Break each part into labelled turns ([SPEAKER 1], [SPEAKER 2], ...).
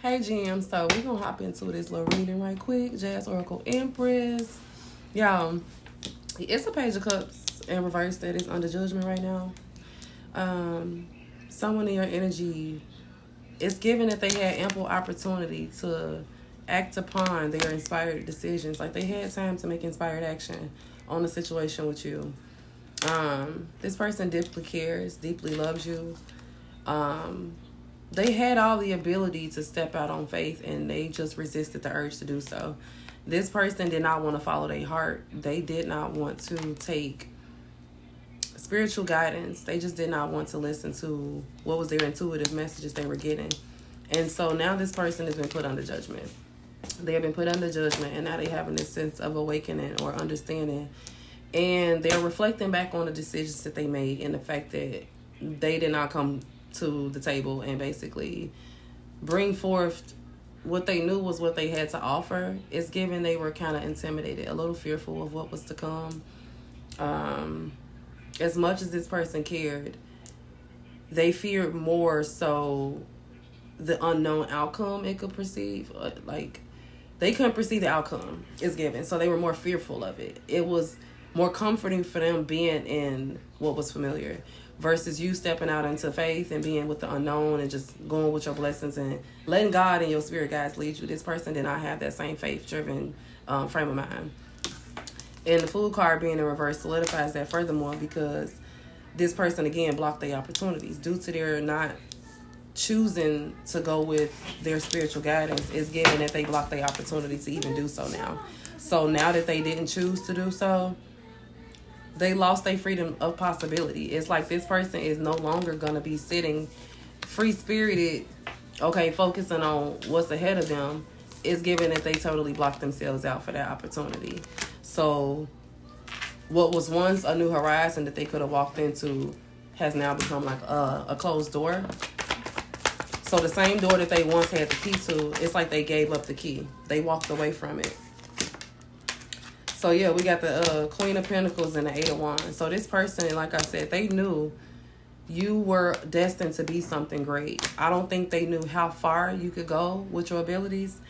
[SPEAKER 1] Hey, Jim. So we're going to hop into this little reading right quick. Jazz Oracle Empress. Y'all, it's a Page of Cups in reverse that is under judgment right now. Someone in your energy, it's given that they had ample opportunity to act upon their inspired decisions. Like they had time to make inspired action on the situation with you. This person deeply cares, deeply loves you. They had all the ability to step out on faith and they just resisted the urge to do so. This person did not want to follow their heart. They did not want to take spiritual guidance. They just did not want to listen to what was their intuitive messages they were getting. And so now this person has been put under judgment. They have been put under judgment, and now they having this sense of awakening or understanding. And they're reflecting back on the decisions that they made and the fact that they did not come to the table and basically bring forth what they knew was what they had to offer. It's given they were kind of intimidated, a little fearful of what was to come. As much as this person cared, they feared more so the unknown outcome it could perceive. Like, they couldn't perceive the outcome it's given, so they were more fearful of it. It was more comforting for them being in what was familiar versus you stepping out into faith and being with the unknown and just going with your blessings and letting God and your spirit guides lead you. This person did not have that same faith-driven frame of mind. And the Fool card being in reverse solidifies that furthermore, because this person, again, blocked their opportunities due to their not choosing to go with their spiritual guidance. Is given that they blocked their opportunity to even do so now. So now that they didn't choose to do so, they lost their freedom of possibility. It's like this person is no longer going to be sitting free-spirited, okay, focusing on what's ahead of them. It's given that they totally blocked themselves out for that opportunity. So what was once a new horizon that they could have walked into has now become like a closed door. So the same door that they once had the key to, it's like they gave up the key. They walked away from it. So yeah, we got the Queen of Pentacles and the Eight of Wands. So this person, like I said, they knew you were destined to be something great. I don't think they knew how far you could go with your abilities.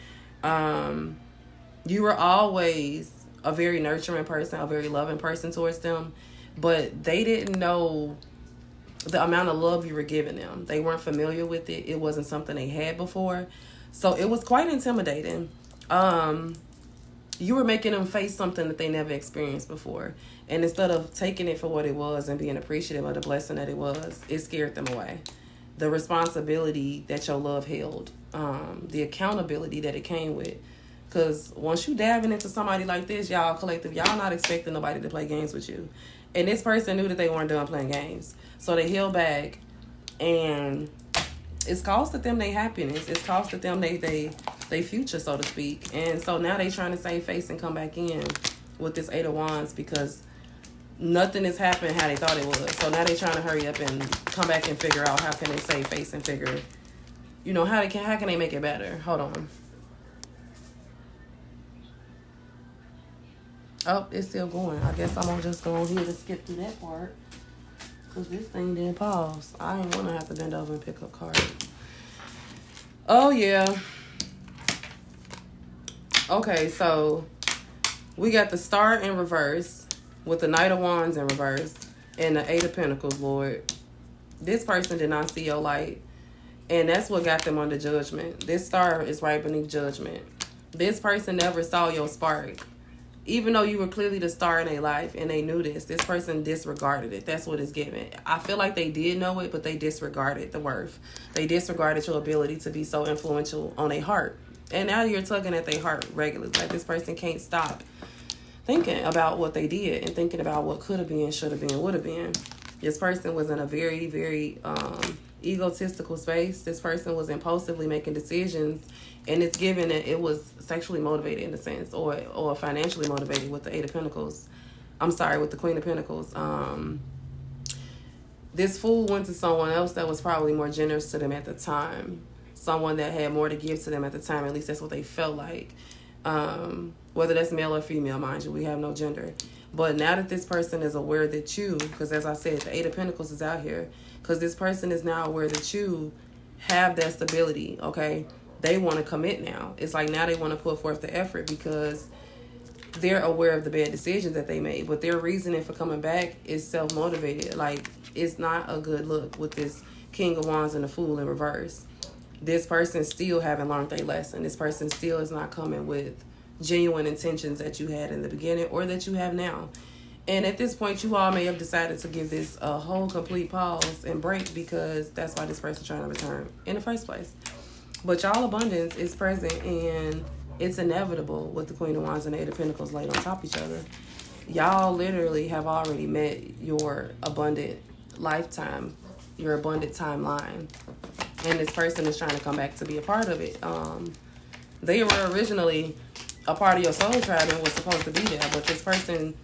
[SPEAKER 1] You were always a very nurturing person, a very loving person towards them, but they didn't know the amount of love you were giving them. They weren't familiar with it. It wasn't something they had before. So it was quite intimidating. You were making them face something that they never experienced before. And instead of taking it for what it was and being appreciative of the blessing that it was, it scared them away. The responsibility that your love held, the accountability that it came with. Because once you dabbing into somebody like this, y'all collective, y'all not expecting nobody to play games with you. And this person knew that they weren't done playing games. So they held back, and it's costed them their happiness. It's costed them they future, so to speak. And so now they trying to save face and come back in with this Eight of Wands because nothing is happening how they thought it was. So now they trying to hurry up and come back and figure out how can they save face and figure, how can they make it better. Hold on. Oh, it's still going. I guess I'm gonna just go on here to skip through that part because this thing didn't pause. I ain't gonna have to bend over and pick up cards. Oh yeah. Okay, so we got the Star in reverse with the Knight of Wands in reverse and the Eight of Pentacles, Lord. This person did not see your light, and that's what got them under judgment. This Star is right beneath judgment. This person never saw your spark. Even though you were clearly the star in their life and they knew this person disregarded it. That's what it's given. I feel like they did know it, but they disregarded the worth. They disregarded your ability to be so influential on their heart. And now you're tugging at their heart regularly. Like this person can't stop thinking about what they did and thinking about what could have been, should have been, would have been. This person was in a very, very egotistical space. This person was impulsively making decisions, and it's given that it was sexually motivated in a sense, or financially motivated with the Eight of Pentacles. I'm sorry, with the Queen of Pentacles. This Fool went to someone else that was probably more generous to them at the time. Someone that had more to give to them at the time. At least that's what they felt like. Whether that's male or female, mind you, we have no gender. But now that this person is aware that you, because as I said, the Eight of Pentacles is out here, because this person is now aware that you have that stability, okay? they want to commit now. It's like now they want to put forth the effort because they're aware of the bad decisions that they made. But their reasoning for coming back is self-motivated. Like, it's not a good look with this King of Wands and the Fool in reverse. This person still haven't learned their lesson. This person still is not coming with genuine intentions that you had in the beginning or that you have now. And at this point, you all may have decided to give this a whole complete pause and break because that's why this person's trying to return in the first place. But y'all abundance is present and it's inevitable with the Queen of Wands and the Eight of Pentacles laid on top of each other. Y'all literally have already met your abundant lifetime, your abundant timeline. And this person is trying to come back to be a part of it. They were originally a part of your soul tribe and was supposed to be there. But this person,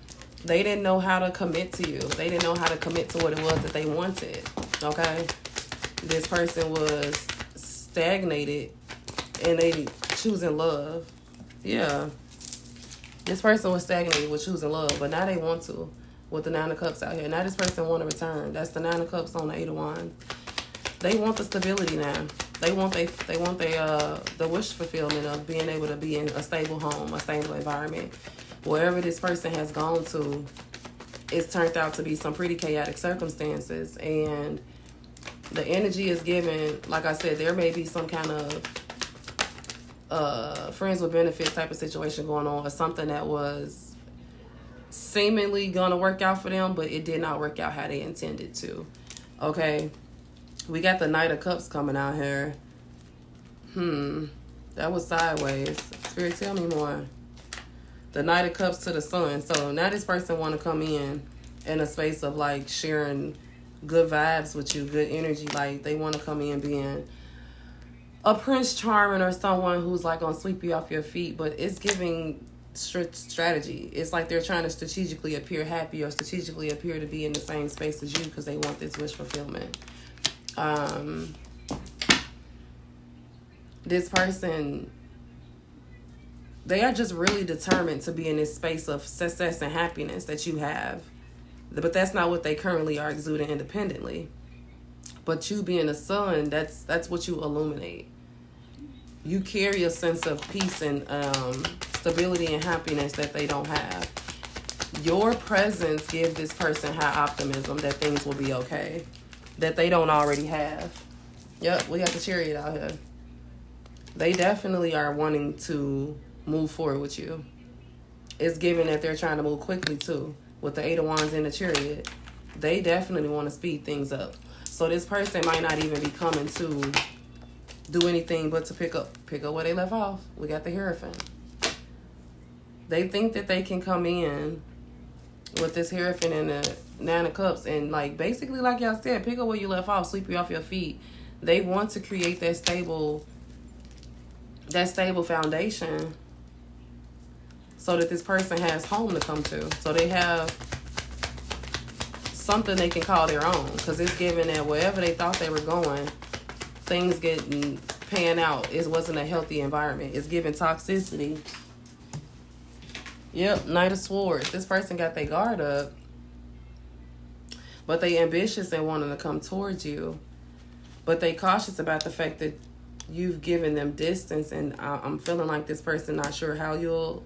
[SPEAKER 1] they didn't know how to commit to you. They didn't know how to commit to what it was that they wanted. Okay? This person was stagnated and they choosing love. Yeah. This person was stagnated with choosing love, but now they want to with the Nine of Cups out here. Now this person want to return. That's the Nine of Cups on the Eight of Wands. They want the stability now. They want the wish fulfillment of being able to be in a stable home, a stable environment. Wherever this person has gone to, it's turned out to be some pretty chaotic circumstances. And the energy is given, like I said, there may be some kind of friends with benefits type of situation going on, or something that was seemingly going to work out for them, but it did not work out how they intended to. Okay? We got the Knight of Cups coming out here. That was sideways. Spirit, tell me more. The Knight of Cups to the Sun. So now this person want to come in a space of like sharing good vibes with you, good energy. Like they want to come in being a Prince Charming or someone who's like going to sweep you off your feet. But it's giving strategy. It's like they're trying to strategically appear happy or strategically appear to be in the same space as you because they want this wish fulfillment. This person, they are just really determined to be in this space of success and happiness that you have. But that's not what they currently are exuding independently. But you being a sun, that's what you illuminate. You carry a sense of peace and stability and happiness that they don't have. Your presence gives this person high optimism that things will be okay, that they don't already have. Yep, we got the Chariot out here. They definitely are wanting to move forward with you. It's given that they're trying to move quickly too. With the Eight of Wands and the Chariot, they definitely want to speed things up. So this person might not even be coming to do anything but to pick up where they left off. We got the Hierophant. They think that they can come in with this Hierophant and the Nine of Cups and like basically like y'all said, pick up where you left off, sweep you off your feet. They want to create that stable foundation so that this person has home to come to. So they have something they can call their own, because it's given that wherever they thought they were going, things getting pan out. It wasn't a healthy environment. It's giving toxicity. Yep, Knight of Swords. This person got their guard up, but they ambitious and wanting to come towards you, but they cautious about the fact that you've given them distance, and I'm feeling like this person not sure how you'll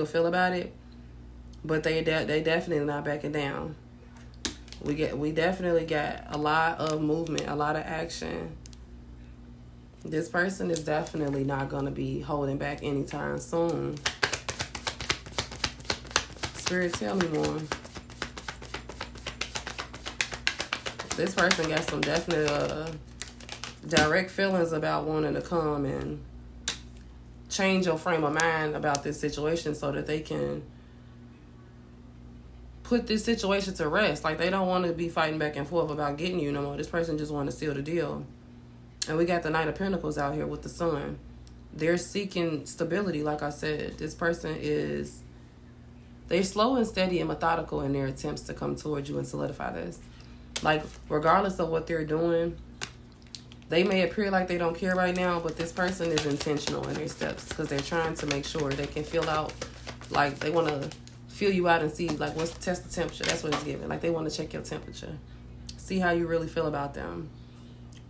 [SPEAKER 1] feel about it, but they definitely not backing down. We definitely got a lot of movement, a lot of action. This person is definitely not going to be holding back anytime soon. Spirit, tell me more. This person got some definite direct feelings about wanting to come and change your frame of mind about this situation so that they can put this situation to rest. Like, they don't want to be fighting back and forth about getting you no more. This person just want to seal the deal. And we got the Knight of Pentacles out here with the Sun. They're seeking stability, like I said. This person they're slow and steady and methodical in their attempts to come towards you and solidify this. Like, regardless of what they're doing, they may appear like they don't care right now, but this person is intentional in their steps because they're trying to make sure they can feel out, like they want to feel you out and see, like, test the temperature. That's what it's giving. Like, they want to check your temperature, see how you really feel about them.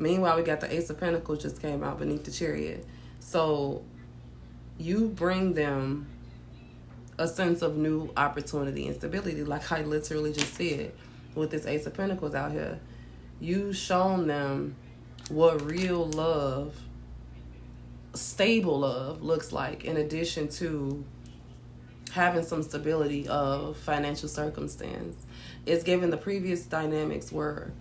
[SPEAKER 1] Meanwhile, we got the Ace of Pentacles just came out beneath the Chariot. So you bring them a sense of new opportunity and stability, like I literally just said with this Ace of Pentacles out here. You've shown them what real love, stable love, looks like, in addition to having some stability of financial circumstance. It's given the previous dynamics were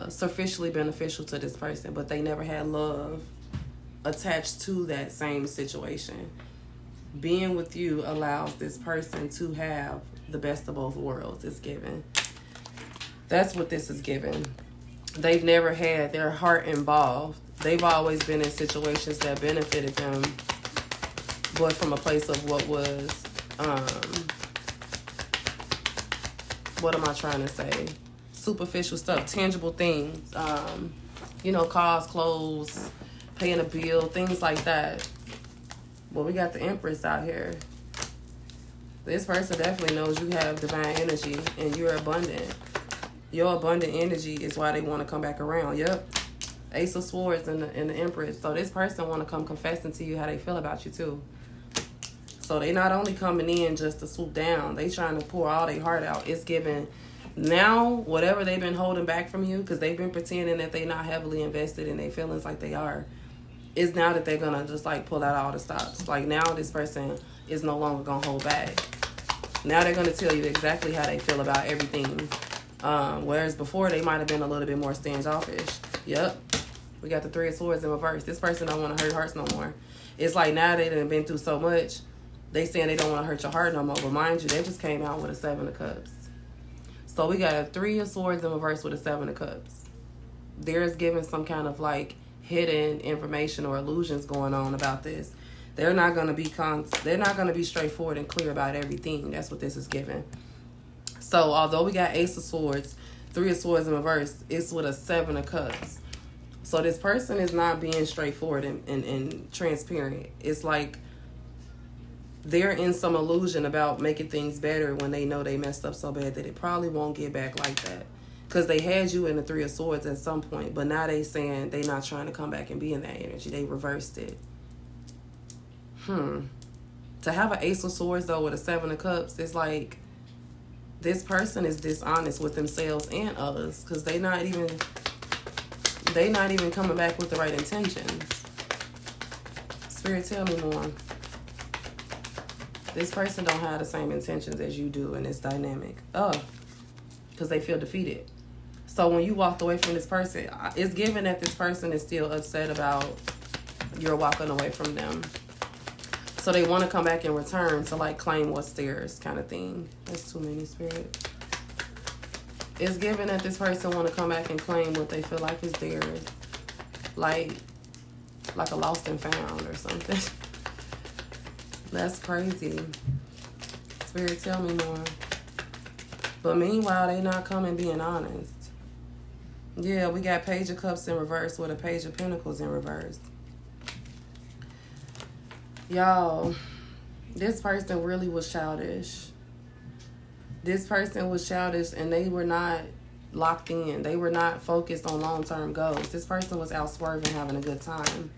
[SPEAKER 1] sufficiently beneficial to this person, but they never had love attached to that same situation. Being with you allows this person to have the best of both worlds. It's given. That's what this is given. They've never had their heart involved. They've always been in situations that benefited them, but from a place of what was, what am I trying to say? Superficial stuff, tangible things, cars, clothes, paying a bill, things like that. But we got the Empress out here. This person definitely knows you have divine energy and you're abundant. Your abundant energy is why they want to come back around. Yep. Ace of Swords and the Empress. So this person want to come confessing to you how they feel about you too. So they not only coming in just to swoop down, they trying to pour all their heart out. It's given now whatever they've been holding back from you, because they've been pretending that they're not heavily invested in their feelings like they are, is now that they're going to just like pull out all the stops. Like now this person is no longer going to hold back. Now they're going to tell you exactly how they feel about everything. Whereas before they might have been a little bit more standoffish. Yep. We got the Three of Swords in reverse. This person don't want to hurt hearts no more. It's like now they done been through so much, they saying they don't want to hurt your heart no more. But mind you, they just came out with a Seven of Cups. So we got a Three of Swords in reverse with a Seven of Cups. There's given some kind of like hidden information or illusions going on about this. They're not going to be straightforward and clear about everything. That's what this is giving. So although we got Ace of Swords, Three of Swords in reverse, it's with a Seven of Cups. So this person is not being straightforward and transparent. It's like they're in some illusion about making things better when they know they messed up so bad that it probably won't get back like that. Because they had you in the Three of Swords at some point, but now they saying they not trying to come back and be in that energy. They reversed it. To have an Ace of Swords, though, with a Seven of Cups, it's like this person is dishonest with themselves and others because they not even coming back with the right intentions. Spirit, tell me more. This person don't have the same intentions as you do in this dynamic. Because they feel defeated. So when you walked away from this person, it's given that this person is still upset about you're walking away from them. So they want to come back in return to like claim what's theirs kind of thing. That's too many, Spirit. It's given that this person want to come back and claim what they feel like is theirs. Like a lost and found or something. That's crazy. Spirit, tell me more. But meanwhile, they not coming being honest. Yeah, we got Page of Cups in reverse with a Page of Pentacles in reverse. Y'all, this person really was childish. This person was childish and they were not locked in. They were not focused on long-term goals. This person was out swerving, having a good time.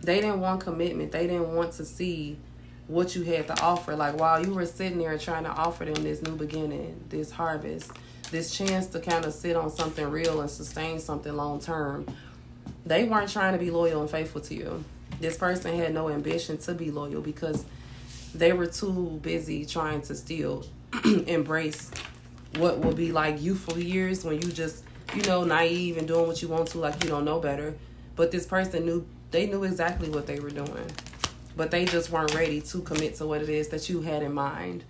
[SPEAKER 1] They didn't want commitment. They didn't want to see what you had to offer. Like while you were sitting there trying to offer them this new beginning, this harvest, this chance to kind of sit on something real and sustain something long-term, they weren't trying to be loyal and faithful to you. This person had no ambition to be loyal because they were too busy trying to still embrace what will be like youthful years when you just, naive and doing what you want to like you don't know better. But this person knew exactly what they were doing. But they just weren't ready to commit to what it is that you had in mind.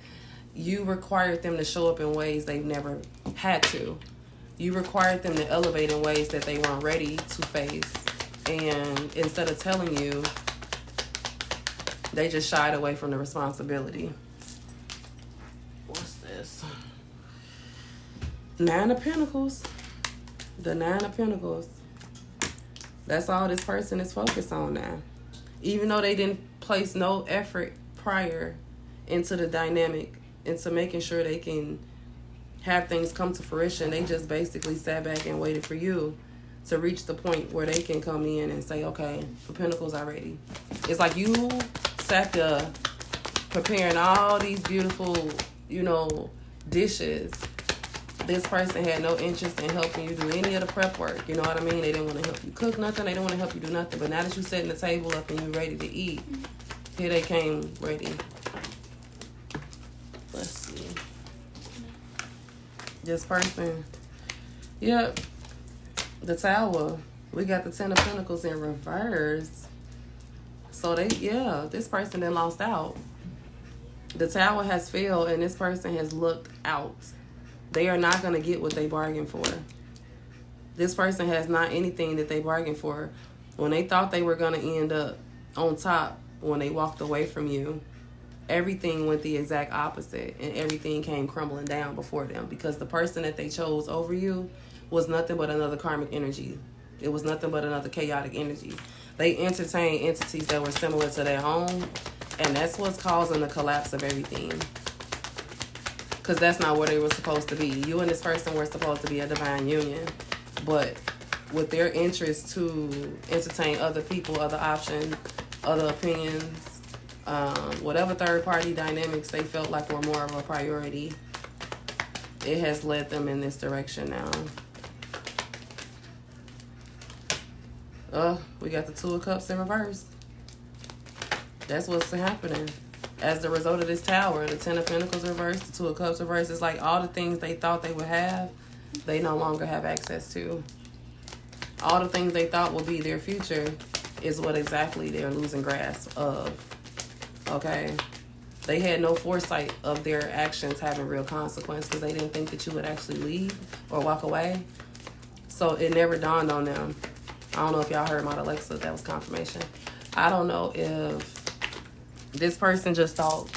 [SPEAKER 1] You required them to show up in ways they've never had to. You required them to elevate in ways that they weren't ready to face. And instead of telling you, they just shied away from the responsibility. What's this? Nine of Pentacles. The Nine of Pentacles. That's all this person is focused on now. Even though they didn't place no effort prior into the dynamic, into making sure they can have things come to fruition, they just basically sat back and waited for you to reach the point where they can come in and say, okay, the Pentacles are ready. It's like you sat there preparing all these beautiful, dishes. This person had no interest in helping you do any of the prep work. You know what I mean? They didn't want to help you cook nothing. They didn't want to help you do nothing. But now that you're setting the table up and you're ready to eat, here they came ready. Let's see. This person, yep, the Tower. We got the Ten of Pentacles in reverse. So this person then lost out. The Tower has failed and this person has looked out. They are not going to get what they bargained for. This person has not anything that they bargained for. When they thought they were going to end up on top, when they walked away from you, everything went the exact opposite and everything came crumbling down before them because the person that they chose over you was nothing but another karmic energy. It was nothing but another chaotic energy. They entertained entities that were similar to their own, and that's what's causing the collapse of everything. Because that's not where they were supposed to be. You and this person were supposed to be a divine union. But with their interest to entertain other people, other options, other opinions, whatever third-party dynamics they felt like were more of a priority, it has led them in this direction now. We got the Two of Cups in reverse. That's what's happening. As the result of this Tower, the Ten of Pentacles reversed, the Two of Cups reversed, it's like all the things they thought they would have, they no longer have access to. All the things they thought would be their future is what exactly they're losing grasp of. Okay? They had no foresight of their actions having real consequence because they didn't think that you would actually leave or walk away. So it never dawned on them. I don't know if y'all heard my Alexa, that was confirmation. I don't know if this person just thought,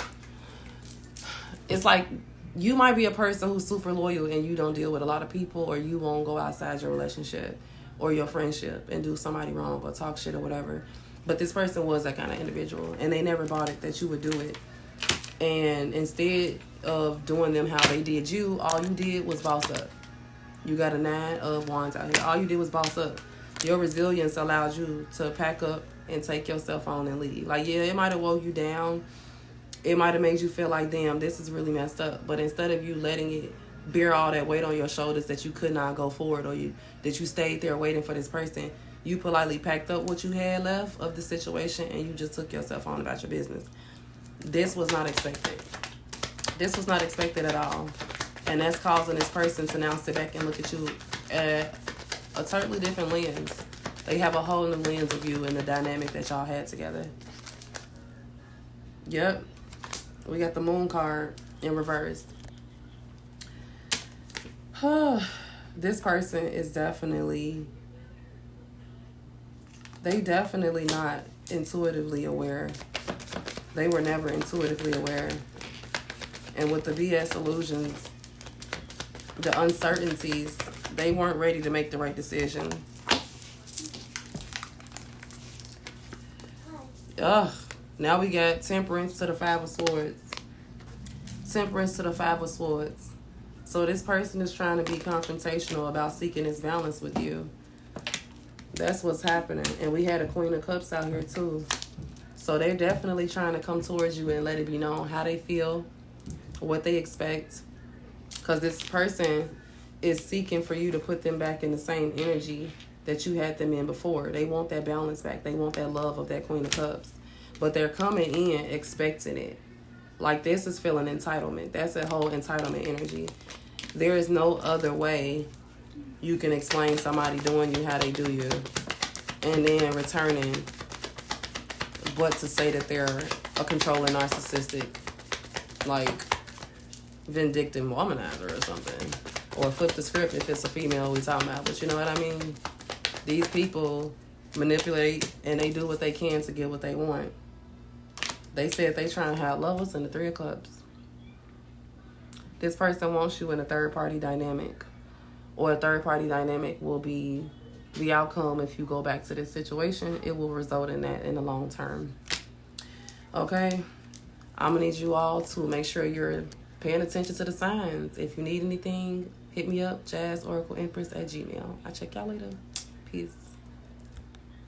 [SPEAKER 1] it's like you might be a person who's super loyal and you don't deal with a lot of people, or you won't go outside your relationship or your friendship and do somebody wrong or talk shit or whatever. But this person was that kind of individual and they never bought it that you would do it. And instead of doing them how they did you, all you did was boss up. You got a 9 of Wands out here. All you did was boss up. Your resilience allowed you to pack up and take yourself on and leave. Like, yeah, it might have woke you down. It might have made you feel like, damn, this is really messed up. But instead of you letting it bear all that weight on your shoulders that you could not go forward, or that you stayed there waiting for this person, you politely packed up what you had left of the situation and you just took yourself on about your business. This was not expected. This was not expected at all. And that's causing this person to now sit back and look at you at a totally different lens. They have a whole new lens of you and the dynamic that y'all had together. Yep. We got the Moon card in reverse. This person is definitely not intuitively aware. They were never intuitively aware. And with the BS illusions, the uncertainties, they weren't ready to make the right decision. Now we got Temperance to the Five of Swords. Temperance to the Five of Swords. So this person is trying to be confrontational about seeking this balance with you. That's what's happening. And we had a Queen of Cups out here too. So they're definitely trying to come towards you and let it be known how they feel, what they expect. Because this person is seeking for you to put them back in the same energy that you had them in before. They want that balance back. They want that love of that Queen of Cups. But they're coming in expecting it. Like, this is feeling entitlement. That's a whole entitlement energy. There is no other way you can explain somebody doing you how they do you and then returning but to say that they're a controlling, narcissistic, like, vindictive womanizer or something. Or flip the script if it's a female we talking about. But you know what I mean? These people manipulate and they do what they can to get what they want. They said they trying to have lovers in the Three of Cups. This person wants you in a third-party dynamic. Or a third-party dynamic will be the outcome if you go back to this situation. It will result in that in the long term. Okay? I'm going to need you all to make sure you're paying attention to the signs. If you need anything, hit me up, JazzOracleEmpress@gmail.com. I'll check y'all later. Peace.